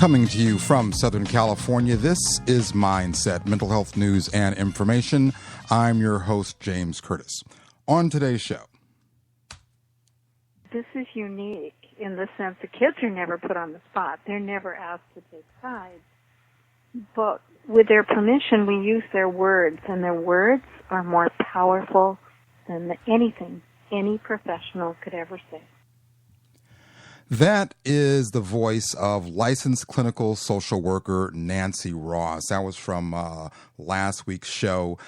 Coming to you from Southern California, this is Mindset, mental health news and information. I'm your host, James Curtis. On today's show. This is unique in the sense the kids are never put on the spot. They're never asked to take sides. But with their permission, we use their words, and their words are more powerful than anything any professional could ever say. That is the voice of licensed clinical social worker Nancy Ross. That was from last week's show.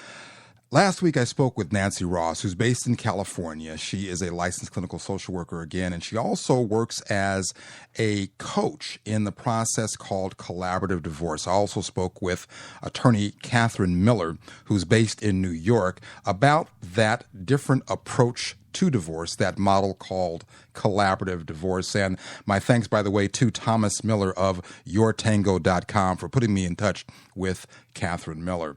Last week I spoke with Nancy Ross, who's based in California. She is a licensed clinical social worker again, and she also works as a coach in the process called collaborative divorce. I also spoke with attorney Catherine Miller, who's based in New York, about that different approach to divorce, that model called collaborative divorce. And my thanks, by the way, to Thomas Miller of yourtango.com for putting me in touch with Catherine Miller.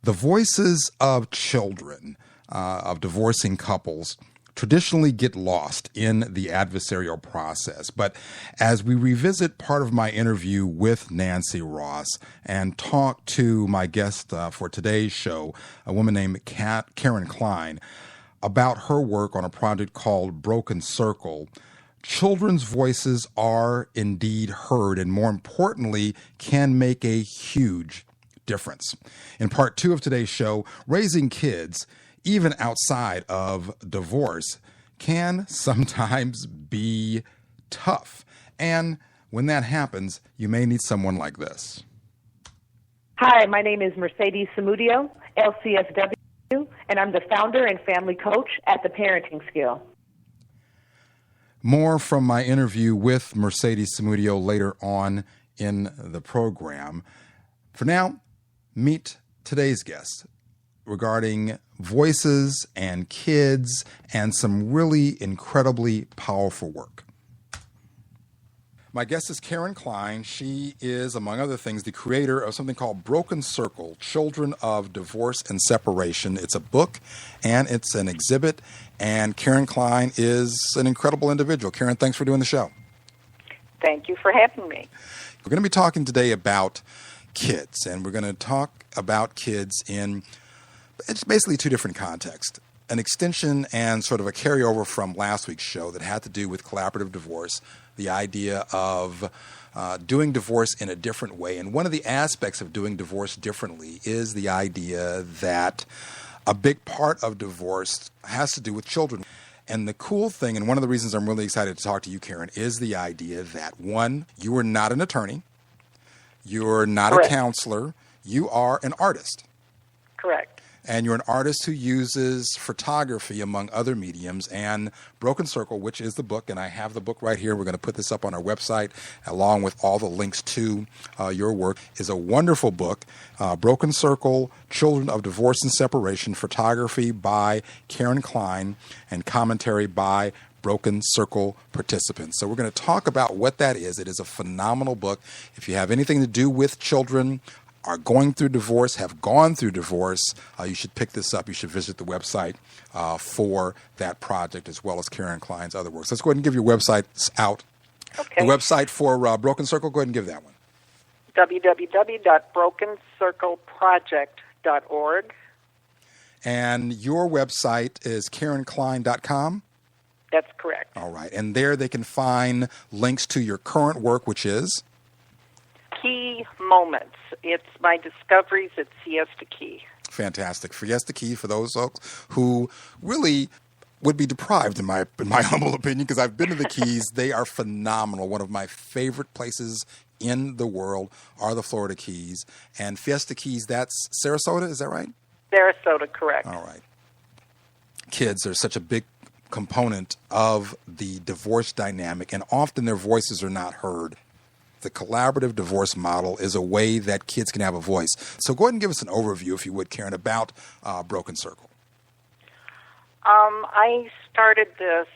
The voices of children, of divorcing couples, traditionally get lost in the adversarial process. But as we revisit part of my interview with Nancy Ross and talk to my guest for today's show, a woman named Karen Klein, about her work on a project called Broken Circle, children's voices are indeed heard and, more importantly, can make a huge difference. In part two of today's show, raising kids, even outside of divorce, can sometimes be tough. And when that happens, you may need someone like this. Hi, my name is Mercedes Samudio, LCSW, and I'm the founder and family coach at The Parenting Skill. More from my interview with Mercedes Samudio later on in the program. For now, meet today's guest regarding voices and kids and some really incredibly powerful work. My guest is Karen Klein. She is, among other things, the creator of something called Broken Circle, Children of Divorce and Separation. It's a book and it's an exhibit, and Karen Klein is an incredible individual. Karen, thanks for doing the show. Thank you for having me. We're going to be talking today about kids, and we're going to talk about kids in it's basically two different contexts. An extension and sort of a carryover from last week's show that had to do with collaborative divorce, the idea of doing divorce in a different way. And one of the aspects of doing divorce differently is the idea that a big part of divorce has to do with children. And the cool thing, and one of the reasons I'm really excited to talk to you, Karen, is the idea that, one, you are not an attorney, you're not Correct. A counselor, you are an artist. Correct. And you're an artist who uses photography, among other mediums, and Broken Circle, which is the book, and I have the book right here. We're going to put this up on our website, along with all the links to your work, is a wonderful book, Broken Circle, Children of Divorce and Separation, photography by Karen Klein, and commentary by Broken Circle participants. So we're going to talk about what that is. It is a phenomenal book. If you have anything to do with children, are going through divorce, have gone through divorce, you should pick this up. You should visit the website for that project, as well as Karen Klein's other works. Let's go ahead and give your websites out. Okay. The website for Broken Circle, go ahead and give that one. www.brokencircleproject.org. And your website is KarenKlein.com? That's correct. All right. And there they can find links to your current work, which is? Key Moments. It's my discoveries at Siesta Key. Fantastic. Siesta Key, for those folks who really would be deprived, in my humble opinion, because I've been to the Keys. They are phenomenal. One of my favorite places in the world are the Florida Keys. And Fiesta Keys, that's Sarasota, is that right? Sarasota, correct. All right. Kids are such a big component of the divorce dynamic, and often their voices are not heard. The collaborative divorce model is a way that kids can have a voice. So go ahead and give us an overview, if you would, Karen, about Broken Circle. I started this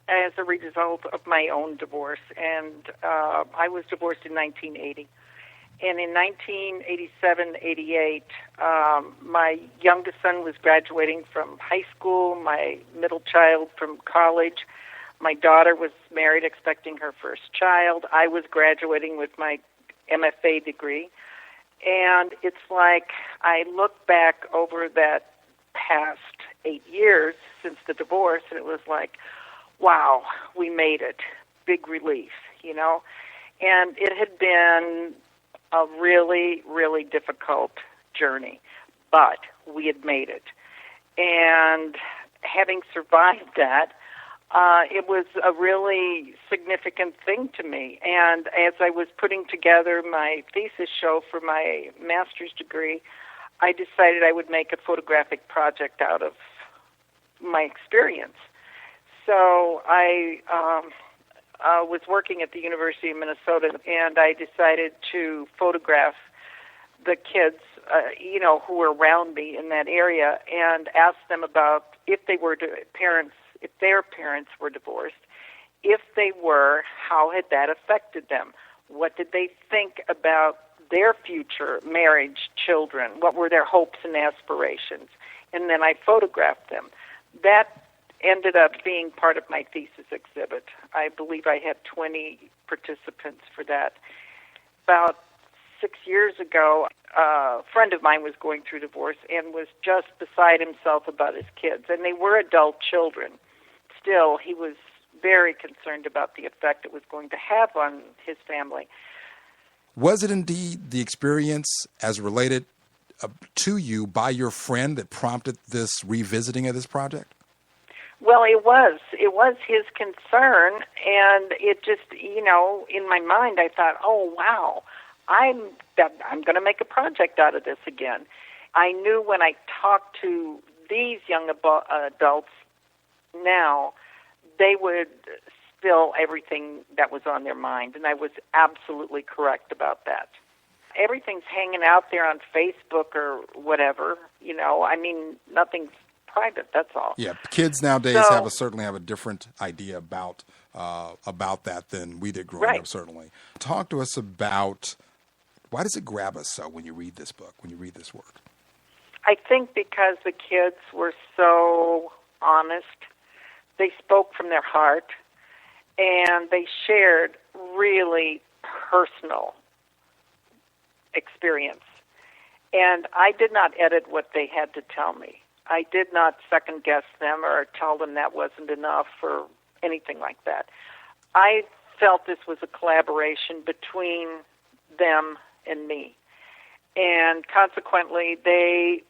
as a result of my own divorce, and I was divorced in 1980. And in 1987-88, my youngest son was graduating from high school, my middle child from college. My daughter was married, expecting her first child. I was graduating with my MFA degree. And it's like I look back over that past 8 years since the divorce, and it was like, wow, we made it. Big relief, And it had been a really, really difficult journey, but we had made it. And having survived that, it was a really significant thing to me. And as I was putting together my thesis show for my master's degree, I decided I would make a photographic project out of my experience. So I was working at the University of Minnesota, and I decided to photograph the kids, who were around me in that area, and ask them about if their parents were divorced. If they were, how had that affected them? What did they think about their future, marriage, children? What were their hopes and aspirations? And then I photographed them. That ended up being part of my thesis exhibit. I believe I had 20 participants for that. About 6 years ago, a friend of mine was going through divorce and was just beside himself about his kids, and they were adult children. Still, he was very concerned about the effect it was going to have on his family. Was it indeed the experience as related to you by your friend that prompted this revisiting of this project? Well, it was. It was his concern, and it just, in my mind, I thought, oh, wow, I'm going to make a project out of this again. I knew when I talked to these young adults now, they would spill everything that was on their mind, and I was absolutely correct about that. Everything's hanging out there on Facebook or whatever, nothing's private, that's all. Yeah, kids nowadays certainly have a different idea about that than we did growing up, certainly. Talk to us about, why does it grab us so when you read this book, when you read this work? I think because the kids were so honest. They spoke from their heart, and they shared really personal experience. And I did not edit what they had to tell me. I did not second-guess them or tell them that wasn't enough or anything like that. I felt this was a collaboration between them and me. And consequently, they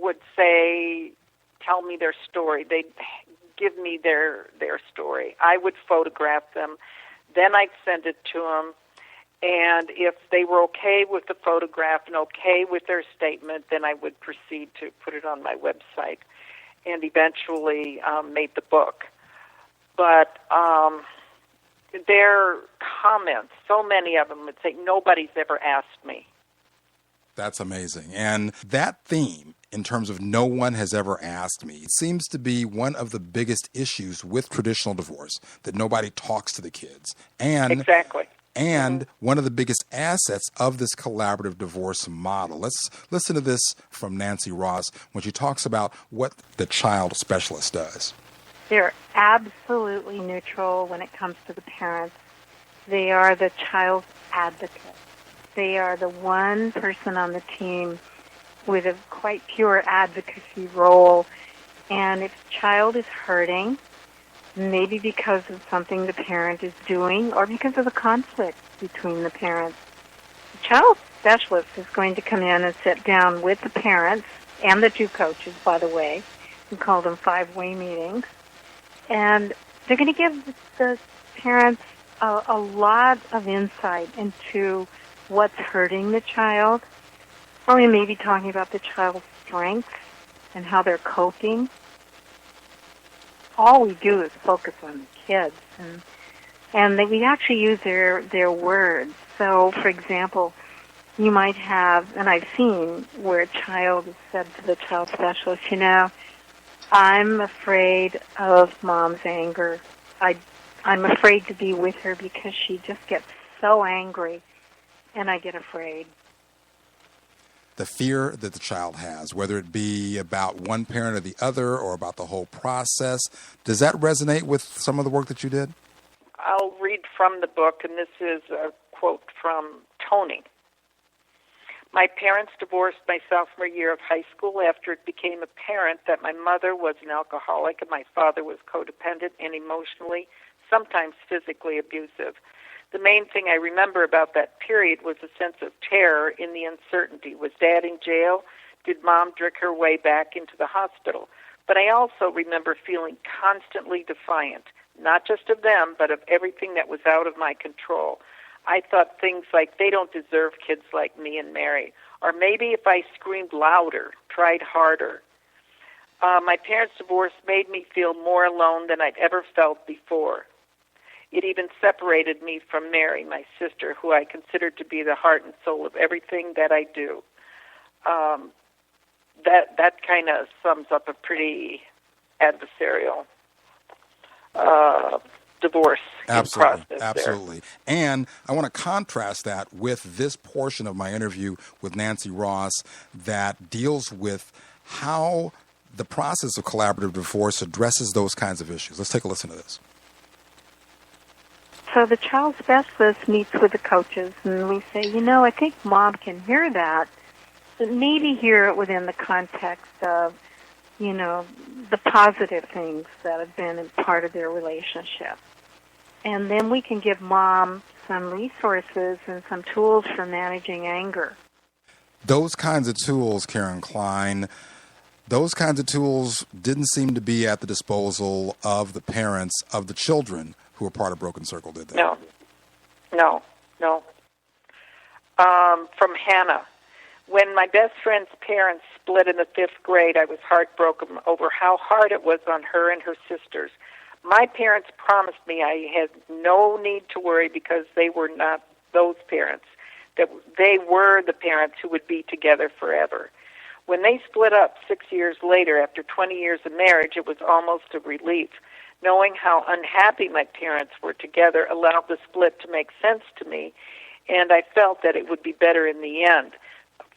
would tell me their story. They'd give me their story. I would photograph them. Then I'd send it to them. And if they were okay with the photograph and okay with their statement, then I would proceed to put it on my website and eventually made the book. But their comments, so many of them would say, nobody's ever asked me. That's amazing. And that theme, in terms of no one has ever asked me, seems to be one of the biggest issues with traditional divorce, that nobody talks to the kids. And exactly. And one of the biggest assets of this collaborative divorce model. Let's listen to this from Nancy Ross when she talks about what the child specialist does. They're absolutely neutral when it comes to the parents. They are the child's advocate. They are the one person on the team with a quite pure advocacy role. And if the child is hurting, maybe because of something the parent is doing or because of a conflict between the parents, the child specialist is going to come in and sit down with the parents and the two coaches, by the way. We call them 5-way meetings. And they're going to give the parents a lot of insight into what's hurting the child. Or we may be talking about the child's strengths and how they're coping. All we do is focus on the kids, and we actually use their words. So, for example, you might have, and I've seen where a child has said to the child specialist, I'm afraid of Mom's anger. I'm afraid to be with her because she just gets so angry, and I get afraid. The fear that the child has, whether it be about one parent or the other or about the whole process, does that resonate with some of the work that you did? I'll read from the book, and this is a quote from atoning. My parents divorced my sophomore year of high school after it became apparent that my mother was an alcoholic and my father was codependent and emotionally, sometimes physically abusive. The main thing I remember about that period was a sense of terror in the uncertainty. Was Dad in jail? Did Mom drink her way back into the hospital? But I also remember feeling constantly defiant, not just of them, but of everything that was out of my control. I thought things like, they don't deserve kids like me and Mary. Or maybe if I screamed louder, tried harder. My parents' divorce made me feel more alone than I'd ever felt before. It even separated me from Mary, my sister, who I considered to be the heart and soul of everything that I do. That kind of sums up a pretty adversarial divorce process. Absolutely. And I want to contrast that with this portion of my interview with Nancy Ross that deals with how the process of collaborative divorce addresses those kinds of issues. Let's take a listen to this. So the child specialist meets with the coaches, and we say, I think Mom can hear that, but maybe hear it within the context of, the positive things that have been a part of their relationship. And then we can give Mom some resources and some tools for managing anger. Those kinds of tools, Karen Klein, those kinds of tools didn't seem to be at the disposal of the parents of the children who were part of Broken Circle, did they? No. From Hannah. When my best friend's parents split in the 5th grade, I was heartbroken over how hard it was on her and her sisters. My parents promised me I had no need to worry because they were not those parents, that they were the parents who would be together forever. When they split up 6 years later, after 20 years of marriage, it was almost a relief. Knowing how unhappy my parents were together allowed the split to make sense to me, and I felt that it would be better in the end.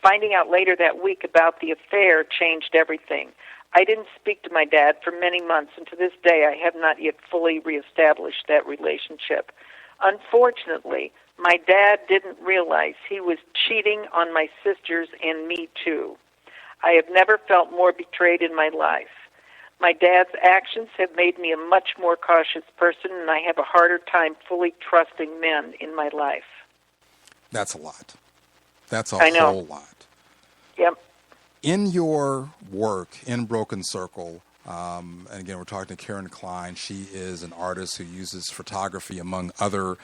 Finding out later that week about the affair changed everything. I didn't speak to my dad for many months, and to this day I have not yet fully reestablished that relationship. Unfortunately, my dad didn't realize he was cheating on my sisters and me too. I have never felt more betrayed in my life. My dad's actions have made me a much more cautious person, and I have a harder time fully trusting men in my life. That's a lot. That's a whole lot. Yep. In your work in Broken Circle, and again, we're talking to Karen Klein. She is an artist who uses photography, among other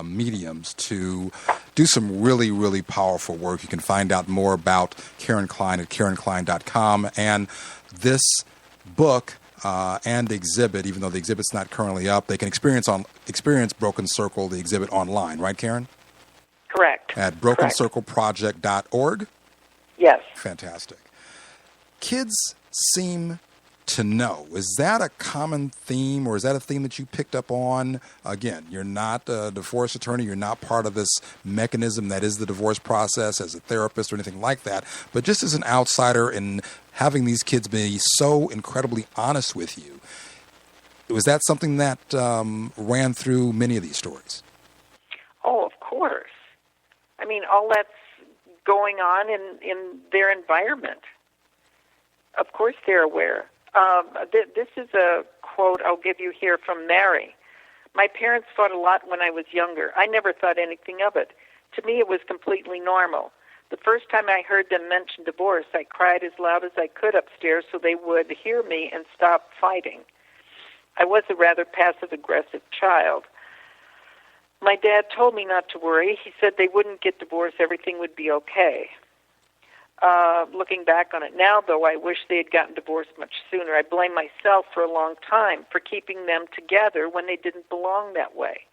mediums, to do some really, really powerful work. You can find out more about Karen Klein at KarenKlein.com. And this book and exhibit, even though the exhibit's not currently up, they can experience Broken Circle, the exhibit, online, right, Karen? Correct. At brokencircleproject.org? Yes. Fantastic. Kids seem to know. Is that a common theme, or is that a theme that you picked up on? Again, you're not a divorce attorney. You're not part of this mechanism that is the divorce process as a therapist or anything like that. But just as an outsider and having these kids be so incredibly honest with you, was that something that ran through many of these stories? Oh, of course. I mean, all that's going on in their environment. Of course they're aware. This is a quote I'll give you here from Mary. My parents fought a lot when I was younger. I never thought anything of it. To me, it was completely normal. The first time I heard them mention divorce, I cried as loud as I could upstairs so they would hear me and stop fighting. I was a rather passive-aggressive child. My dad told me not to worry. He said they wouldn't get divorced. Everything would be okay. Looking back on it now, though, I wish they had gotten divorced much sooner. I blame myself for a long time for keeping them together when they didn't belong that way.